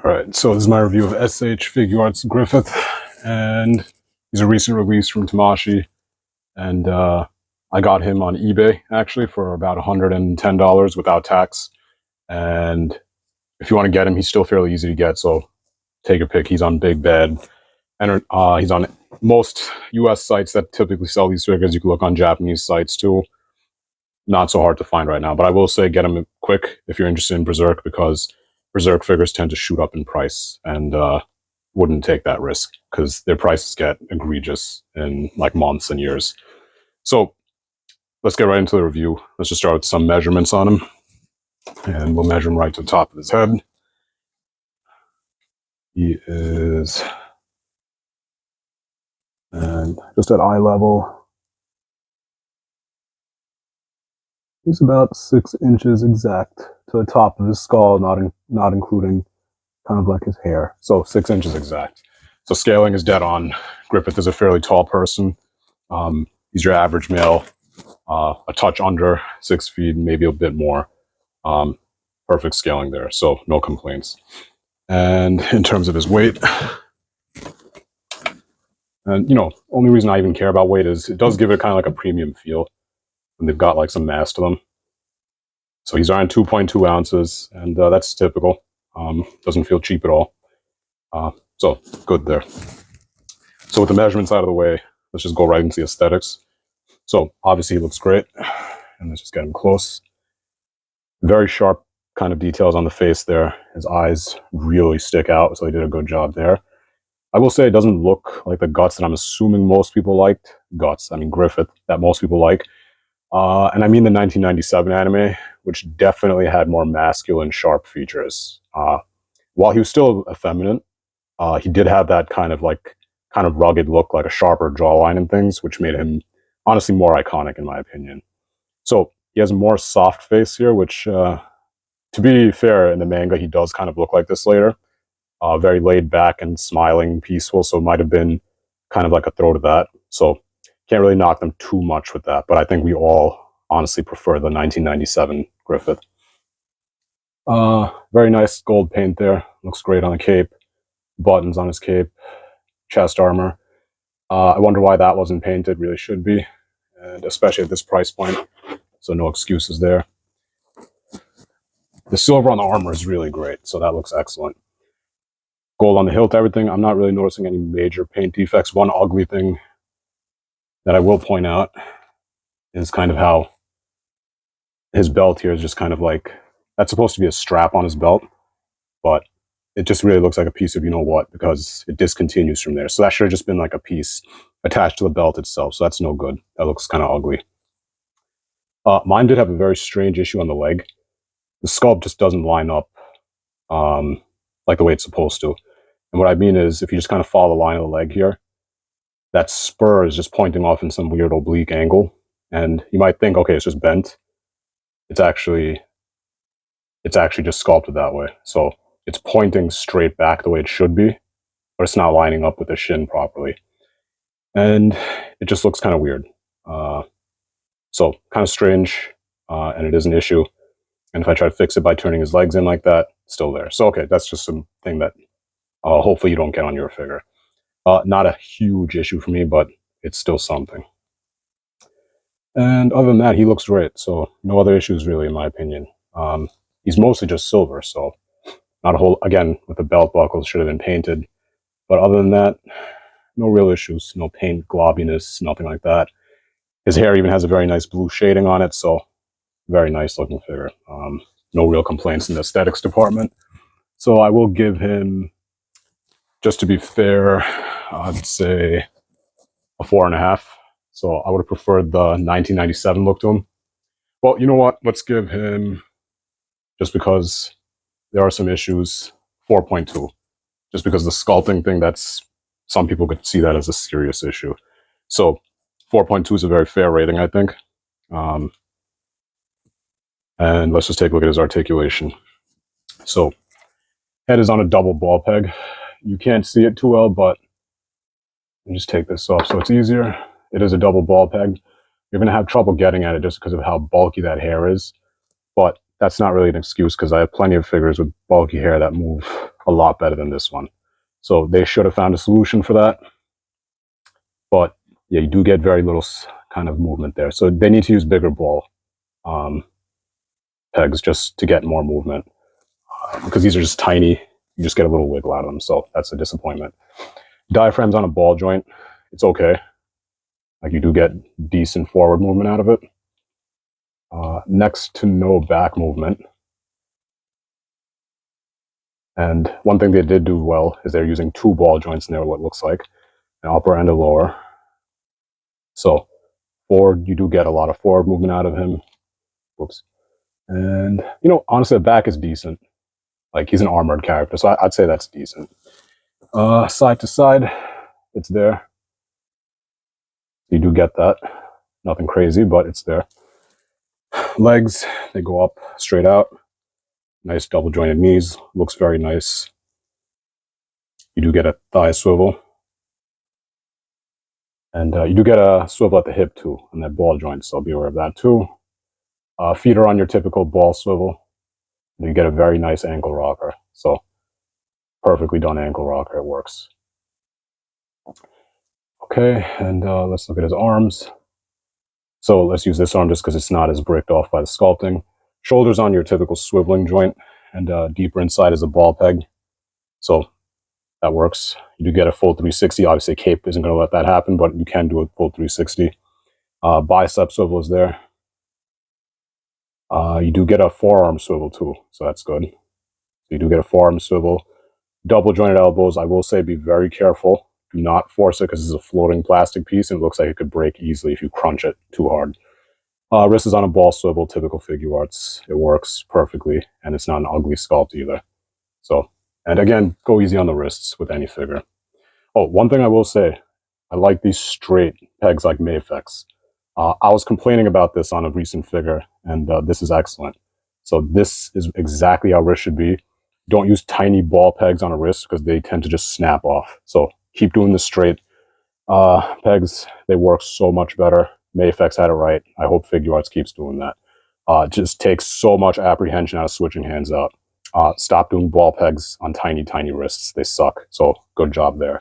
Alright, so this is my review of SH Figuarts Griffith, and he's a recent release from Tamashii, and I got him on eBay, actually, for about $110 without tax, and if you want to get him, he's still fairly easy to get, so take a pick. He's on Big Bad, and he's on most US sites that typically sell these figures. You can look on Japanese sites, too. Not so hard to find right now, but I will say get him quick if you're interested in Berserk, because Berserk figures tend to shoot up in price, and wouldn't take that risk because their prices get egregious in like months and years. So let's get right into the review. Let's just start with some measurements on him, and we'll measure him right to the top of his head. He is, and just at eye level, he's about 6 inches exact to the top of his skull, not including kind of like his hair. So 6 inches exact. So scaling is dead on. Griffith is a fairly tall person. He's your average male, a touch under 6 feet, maybe a bit more. Perfect scaling there, so no complaints. And in terms of his weight, and only reason I even care about weight is it does give it kind of like a premium feel, and they've got like some mass to them. So he's around 2.2 ounces, and that's typical. Doesn't feel cheap at all. So good there. So with the measurements out of the way, let's just go right into the aesthetics. So obviously he looks great, and let's just get him close. Very sharp kind of details on the face there. His eyes really stick out, so he did a good job there. I will say it doesn't look like the guts that I'm assuming most people liked. Griffith, that most people like. And I mean the 1997 anime, which definitely had more masculine, sharp features. While he was still effeminate, he did have that kind of rugged look, like a sharper jawline and things, which made him honestly more iconic in my opinion. So he has a more soft face here, which, to be fair, in the manga he does kind of look like this later. Very laid back and smiling, peaceful, so it might have been kind of like a throw to that. So can't really knock them too much with that, but I think we all honestly prefer the 1997 Griffith. Very nice gold paint there. Looks great on the cape. Buttons on his cape. Chest armor. I wonder why that wasn't painted. Really should be, and especially at this price point. So no excuses there. The silver on the armor is really great, so that looks excellent. Gold on the hilt, everything. I'm not really noticing any major paint defects. One ugly thing that I will point out is kind of how his belt here is just kind of like, that's supposed to be a strap on his belt, but it just really looks like a piece of you-know-what, because it discontinues from there. So that should have just been like a piece attached to the belt itself, so that's no good. That looks kind of ugly. Mine did have a very strange issue on the leg. The sculpt just doesn't line up like the way it's supposed to. And what I mean is, if you just kind of follow the line of the leg here, that spur is just pointing off in some weird oblique angle. And you might think, okay, it's just bent. It's actually just sculpted that way. So it's pointing straight back the way it should be, but it's not lining up with the shin properly. And it just looks kind of weird. So kind of strange, and it is an issue. And if I try to fix it by turning his legs in like that, it's still there. So okay, that's just something that hopefully you don't get on your figure. Not a huge issue for me, but it's still something. And other than that, he looks great. So no other issues really, in my opinion. He's mostly just silver, so not a whole, again, with the belt buckles should have been painted. But other than that, no real issues. No paint globbiness, nothing like that. His hair even has a very nice blue shading on it, so very nice looking figure. No real complaints in the aesthetics department. So I will give him, just to be fair, I'd say a 4.5. So I would have preferred the 1997 look to him. Well, you know what? Let's give him, just because there are some issues, 4.2. Just because the sculpting thing, that's, some people could see that as a serious issue. So 4.2 is a very fair rating, I think. And let's just take a look at his articulation. So head is on a double ball peg. You can't see it too well, but let me just take this off so it's easier. It is a double ball peg. You're going to have trouble getting at it just because of how bulky that hair is. But that's not really an excuse because I have plenty of figures with bulky hair that move a lot better than this one. So they should have found a solution for that. But yeah, you do get very little kind of movement there. So they need to use bigger ball pegs just to get more movement. Because these are just tiny, you just get a little wiggle out of them. So that's a disappointment. Diaphragms on a ball joint, it's okay. Like you do get decent forward movement out of it. Next to no back movement. And one thing they did do well is they're using 2 ball joints in there, what looks like an upper and a lower. So forward, you do get a lot of forward movement out of him. Whoops. And, you know, honestly, the back is decent. Like, he's an armored character, so I'd say that's decent. Side to side, it's there. You do get that. Nothing crazy, but it's there. Legs, they go up straight out. Nice double jointed knees. Looks very nice. You do get a thigh swivel. And you do get a swivel at the hip, too, on that ball joint, so be aware of that, too. Feet are on your typical ball swivel. And you get a very nice ankle rocker. So, perfectly done ankle rocker. It works. Okay, and let's look at his arms. So let's use this arm just because it's not as bricked off by the sculpting. Shoulders on your typical swiveling joint, and deeper inside is a ball peg. So that works. You do get a full 360. Obviously, Cape isn't going to let that happen, but you can do a full 360. Bicep swivel is there. You do get a forearm swivel too, so that's good. You do get a forearm swivel. Double jointed elbows, I will say be very careful. Do not force it because it's a floating plastic piece and it looks like it could break easily if you crunch it too hard. Wrist is on a ball swivel, typical Figuarts. It works perfectly and it's not an ugly sculpt either. So, and again, go easy on the wrists with any figure. Oh, one thing I will say, I like these straight pegs like Mayfix. I was complaining about this on a recent figure and this is excellent. So this is exactly how wrist should be. Don't use tiny ball pegs on a wrist because they tend to just snap off. So keep doing the straight pegs. They work so much better. Mayfix had it right. I hope Figuarts keeps doing that. Just takes so much apprehension out of switching hands out. Stop doing ball pegs on tiny, tiny wrists. They suck. So good job there.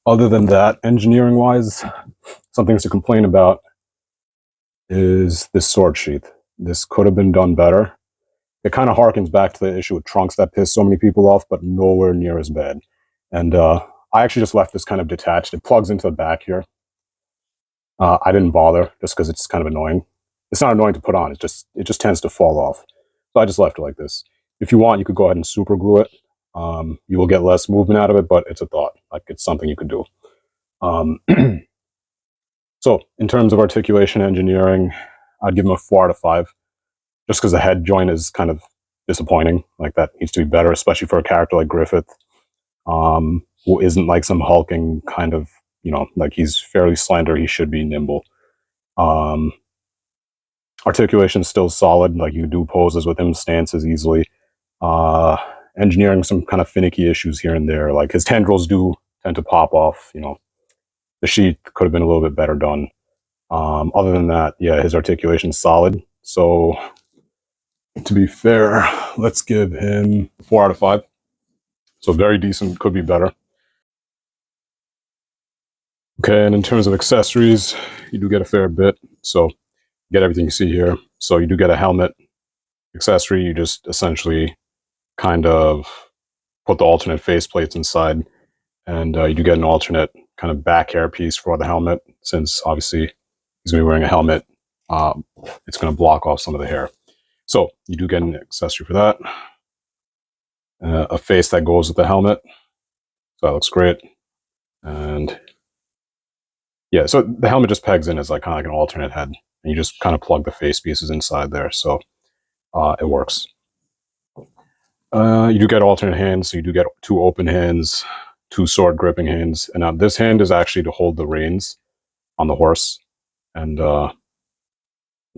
Other than that, engineering-wise, some things to complain about is this sword sheath. This could have been done better. It kind of harkens back to the issue with trunks that pissed so many people off, but nowhere near as bad. And I actually just left this kind of detached. It plugs into the back here. I didn't bother just because it's kind of annoying. It's not annoying to put on. It just tends to fall off. So I just left it like this. If you want, you could go ahead and super glue it. You will get less movement out of it, but it's a thought. Like, it's something you could do. So in terms of articulation engineering, I'd give them a 4 out of 5. Just because the head joint is kind of disappointing. Like, that needs to be better, especially for a character like Griffith, who isn't like some hulking kind of, you know, like, he's fairly slender. He should be nimble. Articulation is still solid. Like, you do poses with him, stances easily. Engineering, some kind of finicky issues here and there. Like, his tendrils do tend to pop off. You know, the sheath could have been a little bit better done. Other than that, yeah, his articulation is solid. So, to be fair, let's give him 4 out of 5. So very decent, could be better. Okay, and in terms of accessories, you do get a fair bit. So you get everything you see here. So you do get a helmet accessory. You just essentially kind of put the alternate face plates inside. And you do get an alternate kind of back hair piece for the helmet. Since obviously he's going to be wearing a helmet, it's going to block off some of the hair. So you do get an accessory for that. A face that goes with the helmet. So that looks great. And yeah, so the helmet just pegs in as like kind of like an alternate head. And you just kind of plug the face pieces inside there. So it works. You do get alternate hands. So you do get 2 open hands, 2 sword gripping hands. And now this hand is actually to hold the reins on the horse. And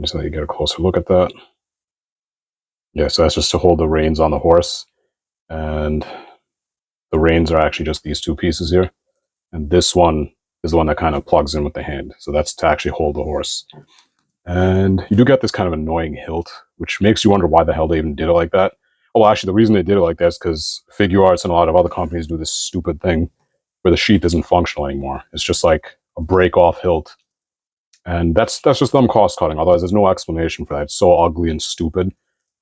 just let you get a closer look at that. Yeah, so that's just to hold the reins on the horse. And the reins are actually just these 2 pieces here. And this one is the one that kind of plugs in with the hand. So that's to actually hold the horse. And you do get this kind of annoying hilt, which makes you wonder why the hell they even did it like that. Oh, well, actually, the reason they did it like that is because Figuarts and a lot of other companies do this stupid thing where the sheath isn't functional anymore. It's just like a break-off hilt. And that's just them cost cutting. Otherwise, there's no explanation for that. It's so ugly and stupid.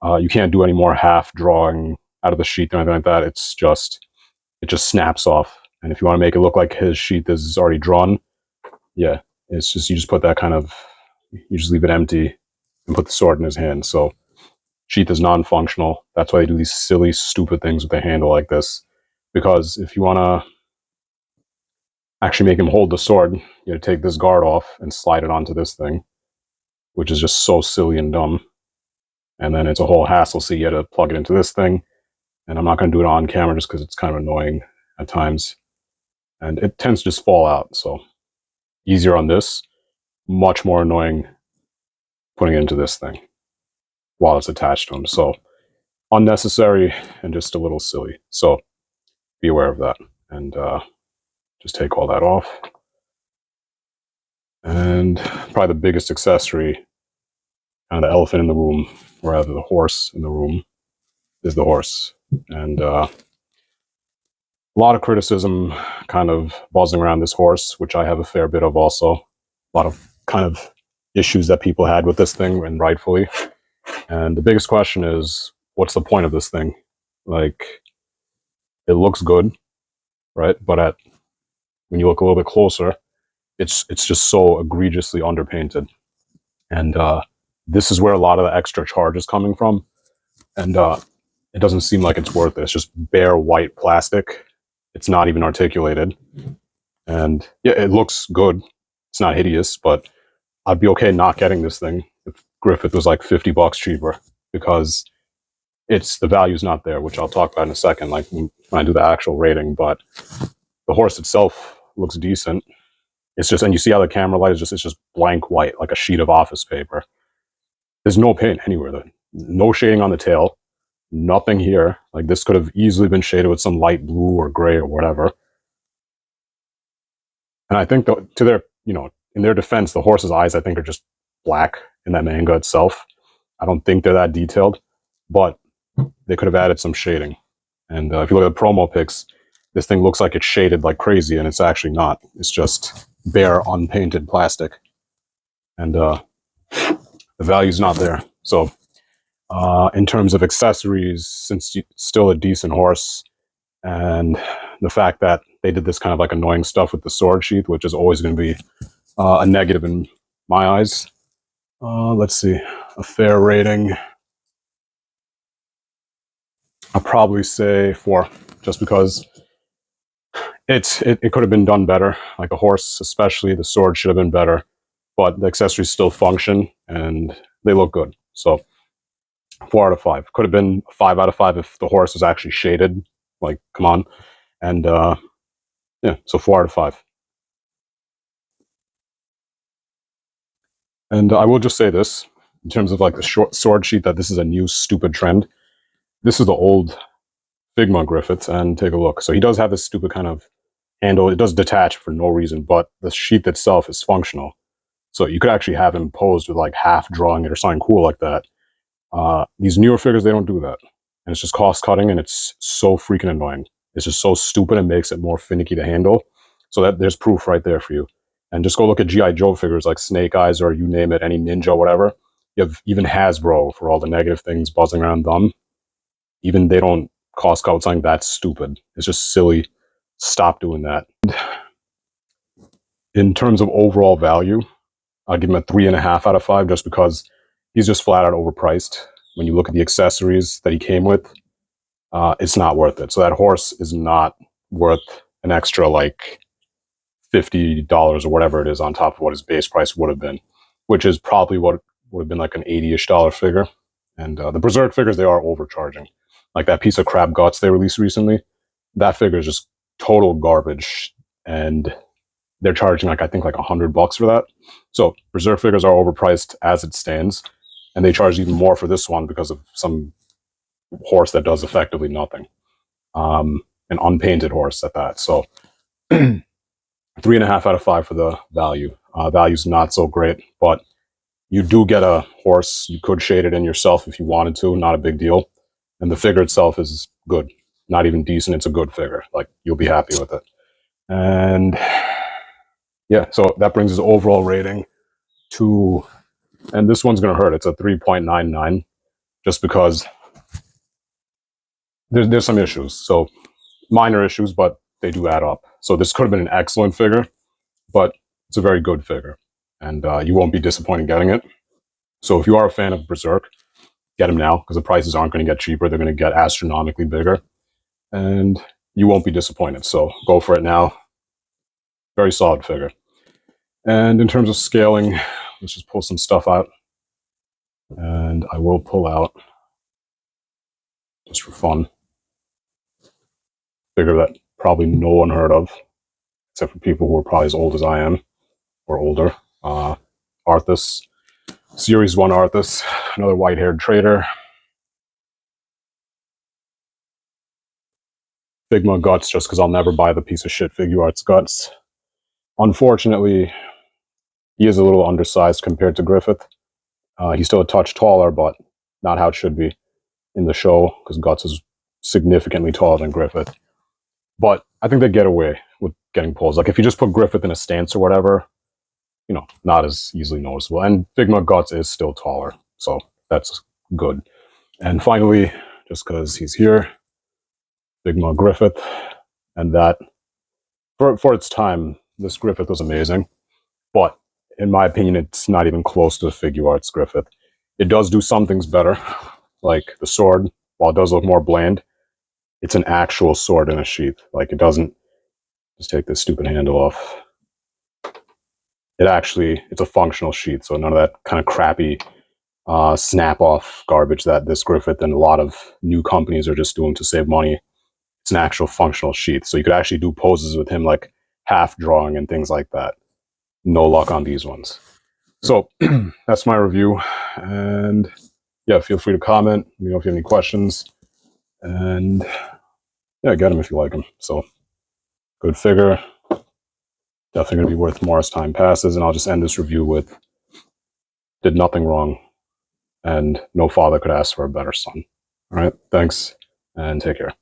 You can't do any more half drawing out of the sheath or anything like that. It just snaps off. And if you want to make it look like his sheath is already drawn, yeah, it's just you just put that kind of you just leave it empty and put the sword in his hand. So sheath is non-functional. That's why they do these silly, stupid things with the handle like this. Because if you want to actually make him hold the sword, you have to take this guard off and slide it onto this thing, which is just so silly and dumb. And then it's a whole hassle, so you have to plug it into this thing. And I'm not going to do it on camera just because it's kind of annoying at times. And it tends to just fall out, so easier on this, much more annoying putting it into this thing while it's attached to him. So unnecessary and just a little silly. So be aware of that. And just take all that off. And probably the biggest accessory, kind of the elephant in the room, or rather the horse in the room, is the horse. And a lot of criticism kind of buzzing around this horse, which I have a fair bit of also. A lot of kind of issues that people had with this thing, and rightfully. And the biggest question is, what's the point of this thing? Like, it looks good, right? But when you look a little bit closer, it's just so egregiously underpainted. And this is where a lot of the extra charge is coming from. And it doesn't seem like it's worth it. It's just bare white plastic. It's not even articulated. And yeah, it looks good. It's not hideous, but I'd be okay not getting this thing if Griffith was like $50 cheaper, because the value's not there, which I'll talk about in a second, like when I do the actual rating. But the horse itself looks decent. It's just, and you see how the camera light is it's just blank white, like a sheet of office paper. There's no paint anywhere though. No shading on the tail. Nothing here. Like, this could have easily been shaded with some light blue or gray or whatever. And I think to their, in their defense, the horse's eyes, I think, are just black in that manga itself. I don't think they're that detailed, but they could have added some shading. And if you look at the promo pics, this thing looks like it's shaded like crazy, and it's actually not. It's just bare, unpainted plastic. And the value's not there. So in terms of accessories, since it's still a decent horse, and the fact that they did this kind of like annoying stuff with the sword sheath, which is always going to be a negative in my eyes. Let's see, a fair rating, I'll probably say 4, just because it could have been done better. Like the horse, especially the sword, should have been better, but the accessories still function and they look good. So 4 out of 5. Could have been 5 out of 5 if the horse was actually shaded. Like, come on. And yeah, so 4 out of 5. And I will just say this, in terms of like the short sword sheath, that this is a new stupid trend. This is the old Figma Griffith, and take a look. So he does have this stupid kind of handle. It does detach for no reason, but the sheath itself is functional. So you could actually have him posed with like half drawing it or something cool like that. These newer figures, they don't do that. And it's just cost cutting, and it's so freaking annoying. It's just so stupid and makes it more finicky to handle. So that there's proof right there for you. And just go look at G.I. Joe figures like Snake Eyes, or you name it, any Ninja, whatever. You have even Hasbro, for all the negative things buzzing around them. Even they don't cost cut something that stupid. It's just silly. Stop doing that. In terms of overall value, I'll give him a 3.5 out of 5, just because he's just flat out overpriced. When you look at the accessories that he came with, it's not worth it. So that horse is not worth an extra like $50 or whatever it is on top of what his base price would have been, which is probably what would have been like an $80-ish figure. And the Berserk figures, they are overcharging. Like that piece of crab guts they released recently, that figure is just total garbage. And they're charging like, I think like $100 for that. So Berserk figures are overpriced as it stands. And they charge even more for this one because of some horse that does effectively nothing. An unpainted horse at that. So 3.5 out of 5 for the value. Value's not so great, but You do get a horse. You could shade it in yourself if you wanted to. Not a big deal. And the figure itself is good. Not even decent. It's a good figure. Like, you'll be happy with it. And yeah, so that brings his overall rating to, and this one's going to hurt. It's a 3.99 just because there's some issues. So minor issues, but they do add up. So this could have been an excellent figure, but it's a very good figure. And you won't be disappointed getting it. So if you are a fan of Berserk, get him now, because the prices aren't going to get cheaper. They're going to get astronomically bigger. And you won't be disappointed. So go for it now. Very solid figure. And in terms of scaling, let's just pull some stuff out. And I will pull out, just for fun, figure that probably no one heard of, except for people who are probably as old as I am, or older. Arthas, Series 1 Arthas, another white-haired trader. Figma Guts, just because I'll never buy the piece of shit Figuarts Guts. Unfortunately, he is a little undersized compared to Griffith. He's still a touch taller, but not how it should be in the show, because Guts is significantly taller than Griffith. But I think they get away with getting pulls. Like, if you just put Griffith in a stance or whatever, you know, not as easily noticeable. And Figma Guts is still taller, so that's good. And finally, just because he's here, Figma Griffith, and that, for its time, this Griffith was amazing. But in my opinion, it's not even close to the Figuarts Griffith. It does do some things better, like the sword. While it does look more bland, it's an actual sword in a sheath. Like, it doesn't just take this stupid handle off. It's a functional sheath, so none of that kind of crappy snap-off garbage that this Griffith and a lot of new companies are just doing to save money. It's an actual functional sheath, so you could actually do poses with him, like half drawing and things like that. No luck on these ones. So that's my review, and yeah, feel free to comment. Let me know if you have any questions, and yeah, get them if you like them. So, good figure. Definitely going to be worth more as time passes, and I'll just end this review with, did nothing wrong, and no father could ask for a better son. All right, thanks, and take care.